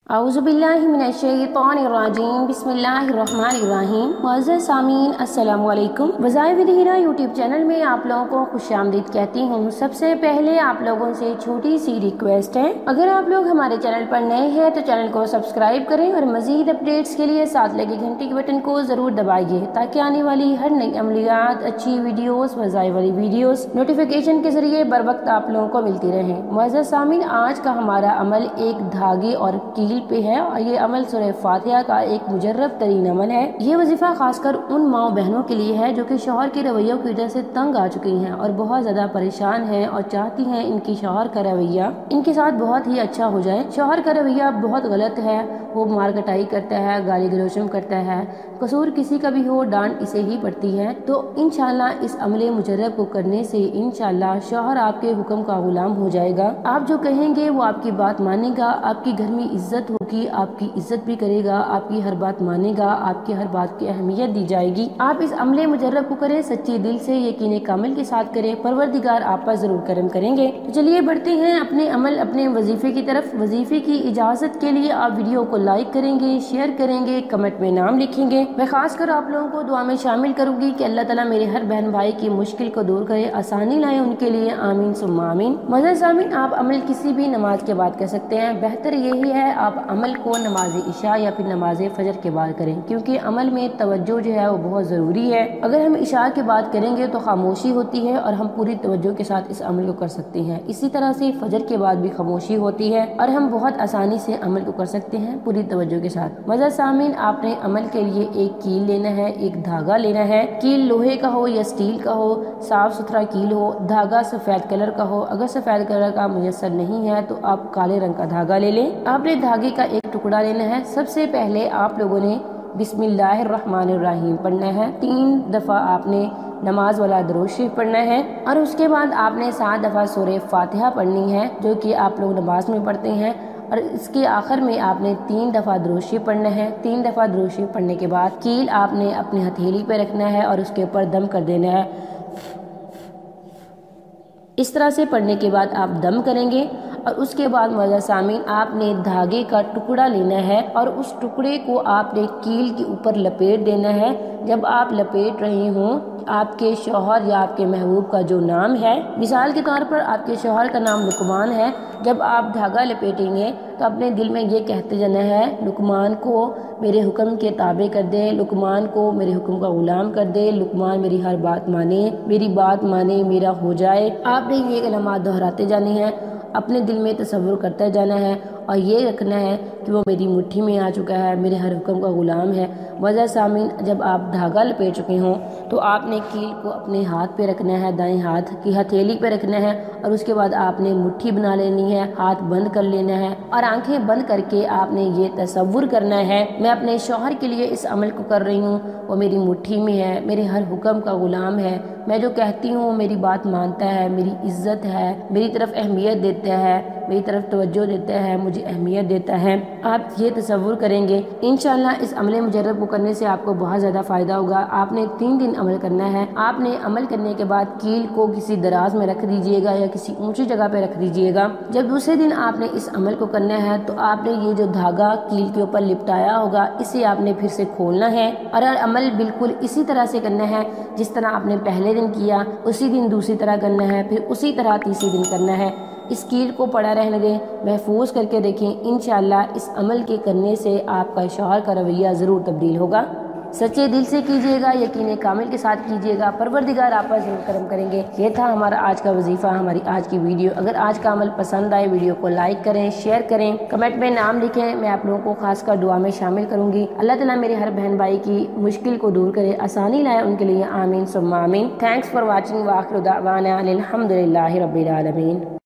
औज़ुबिल्लाहिमिनश्शैतानिर्रजीम बिस्मिल्लाहिर्रहमानिर्रहीम। मुअज़्ज़ज़ सामीन अस्सलामु अलैकुम। वज़ाए विद हिरा यूट्यूब चैनल में आप लोगों को खुशामदीद कहती हूँ। सबसे पहले आप लोगों से छोटी सी रिक्वेस्ट है, अगर आप लोग हमारे चैनल पर नए हैं तो चैनल को सब्सक्राइब करें और मज़ीद अपडेट्स के लिए साथ लगे घंटी के बटन को ज़रूर दबाइए ताकि आने वाली हर नई अमलियात, अच्छी वीडियोस, वज़ाए वाली वीडियोस नोटिफिकेशन के जरिए बर वक्त आप लोगों को मिलती रहे। मुअज़्ज़ज़ सामीन, आज का हमारा अमल एक धागे और कील पे है और ये अमल सूरह फातिहा का एक मुजर्रब तरीन अमल है। ये वजीफा खासकर उन माँ बहनों के लिए है जो कि शौहर के रवैयों की वजह से तंग आ चुकी हैं और बहुत ज्यादा परेशान हैं और चाहती हैं इनकी शौहर का रवैया इनके साथ बहुत ही अच्छा हो जाए। शौहर का रवैया बहुत गलत है, वो मार कटाई करता है, गाली गलोचम करता है, कसूर किसी का भी हो डांट इसे ही पड़ती है। तो इंशाल्लाह इस अमले मुजर्रब को करने से इंशाल्लाह शौहर आपके हुक्म का गुलाम हो जाएगा। आप जो कहेंगे वो आपकी बात मानेगा, आपकी घर में इज्जत होगी, आपकी इज्जत भी करेगा, आपकी हर बात मानेगा, आपकी हर बात की अहमियत दी जाएगी। आप इस अमले मुजर्रब को करें, सच्चे दिल से यकीन कामिल के साथ करें, परवरदिगार आप पर जरूर करम करेंगे। तो चलिए बढ़ते हैं अपने अमल, अपने वजीफे की तरफ। वजीफे की इजाजत के लिए आप वीडियो को लाइक करेंगे, शेयर करेंगे, कमेंट में नाम लिखेंगे। मैं खासकर आप लोगों को दुआ में शामिल करूंगी कि अल्लाह ताला मेरे हर बहन भाई की मुश्किल को दूर करे, आसानी लाए उनके लिए। आमीन सुम्मा आमीन। मुअज़्ज़ज़ सामीन, आप अमल किसी भी नमाज के बाद कर सकते हैं। बेहतर यही है आप अमल को नमाज इशा या फिर नमाज फजर के बाद करें, क्योंकि अमल में तवज्जो जो है वो बहुत ज़रूरी है। अगर हम इशा के बाद करेंगे तो खामोशी होती है और हम पूरी तवज्जो के साथ इस अमल को कर सकते हैं। इसी तरह से फजर के बाद भी खामोशी होती है और हम बहुत आसानी से अमल को कर सकते हैं पूरी तवज्जो के साथ। मुअज़्ज़ज़ सामीन, आपने अमल के लिए एक कील लेना है, एक धागा लेना है। कील लोहे का हो या स्टील का हो, साफ सुथरा कील हो। धागा सफ़ेद कलर का हो, अगर सफ़ेद कलर का मुयस्सर नहीं है तो आप काले रंग का धागा ले लें। आपने धागे का एक टुकड़ा लेना है। सबसे पहले आप लोगों ने बिस्मिल्लाहिर्रहमानिर्रहीम पढ़ना है। 3 दफ़ा आपने नमाज वाला दुरूद शरीफ पढ़ना है और उसके बाद आपने 7 दफ़ा सूरह फातिहा पढ़नी है, जो कि आप लोग नमाज में पढ़ते हैं। और इसके आखिर में आपने 3 दफ़ा दुरूद शरीफ पढ़ना है। 3 दफ़ा दुरूद शरीफ पढ़ने के बाद कील आपने अपनी हथेली पे रखना है और उसके ऊपर दम कर देना है। इस तरह से पढ़ने के बाद आप दम करेंगे और उसके बाद मुअज़्ज़ज़ सामीन आपने धागे का टुकड़ा लेना है और उस टुकड़े को आपने कील के ऊपर लपेट देना है। जब आप लपेट रहे हों, आपके शौहर या आपके महबूब का जो नाम है, मिसाल के तौर पर आपके शौहर का नाम लुकमान है, जब आप धागा लपेटेंगे तो अपने दिल में ये कहते जाना है, लुकमान को मेरे हुक्म के ताबे कर दे, लुकमान को मेरे हुक्म का गुलाम कर दे, लुकमान मेरी हर बात माने, मेरी बात माने, मेरा हो जाए। आपने ये कलमात दोहराते जाने हैं, अपने दिल में तसव्वुर करते जाना है और ये रखना है कि वो मेरी मुट्ठी में आ चुका है, मेरे हर हुक्म का गुलाम है। मुअज़्ज़ज़ सामीन, जब आप धागा लपेट चुके हों तो आपने कील को अपने हाथ पे रखना है, दाएं हाथ की हथेली पे रखना है और उसके बाद आपने मुट्ठी बना लेनी है, हाथ बंद कर लेना है और आंखें बंद करके आपने ये तसव्वुर करना है, मैं अपने शौहर के लिए इस अमल को कर रही हूँ, वो मेरी मुट्ठी में है, मेरे हर हुक्म का गुलाम है, मैं जो कहती हूँ मेरी बात मानता है, मेरी इज्जत है, मेरी तरफ अहमियत देता है, मेरी तरफ तवज्जो देता है, मुझे अहमियत देता है। आप ये तसव्वुर करेंगे, इंशाल्लाह इस अमल मुजर्रब को करने से आपको बहुत ज़्यादा फ़ायदा होगा। आपने 3 दिन अमल करना है। आपने अमल करने के बाद कील को किसी दराज में रख दीजिएगा या किसी ऊंची जगह पे रख दीजिएगा। जब दूसरे दिन आपने इस अमल को करना है तो आपने ये जो धागा कील के ऊपर लिपटाया होगा, इसे आपने फिर से खोलना है और अमल बिल्कुल इसी तरह से करना है जिस तरह आपने पहले दिन किया, उसी दिन दूसरी तरह करना है, फिर उसी तरह तीसरे दिन करना है। इस कील को पड़ा रहने दें, महफूज करके देखें। इंशाल्लाह इस अमल के करने से आपका शौहर का रवैया ज़रूर तब्दील होगा। सच्चे दिल से कीजिएगा, यकीन कामिल के साथ कीजिएगा, परवरदिगार आप पर जरूर करम करेंगे। ये था हमारा आज का वजीफा, हमारी आज की वीडियो। अगर आज का अमल पसंद आए, वीडियो को लाइक करें, शेयर करें, कमेंट में नाम लिखें। मैं आप लोगों को खासकर दुआ में शामिल करूंगी। अल्लाह ताला मेरे हर बहन भाई की मुश्किल को दूर करे, आसानी लाए उनके लिए। आमीन सुम्मा आमीन। Thanks for watching. व आखिर दावाना अनिल हम्दुलिल्लाहि रब्बिल आलमीन।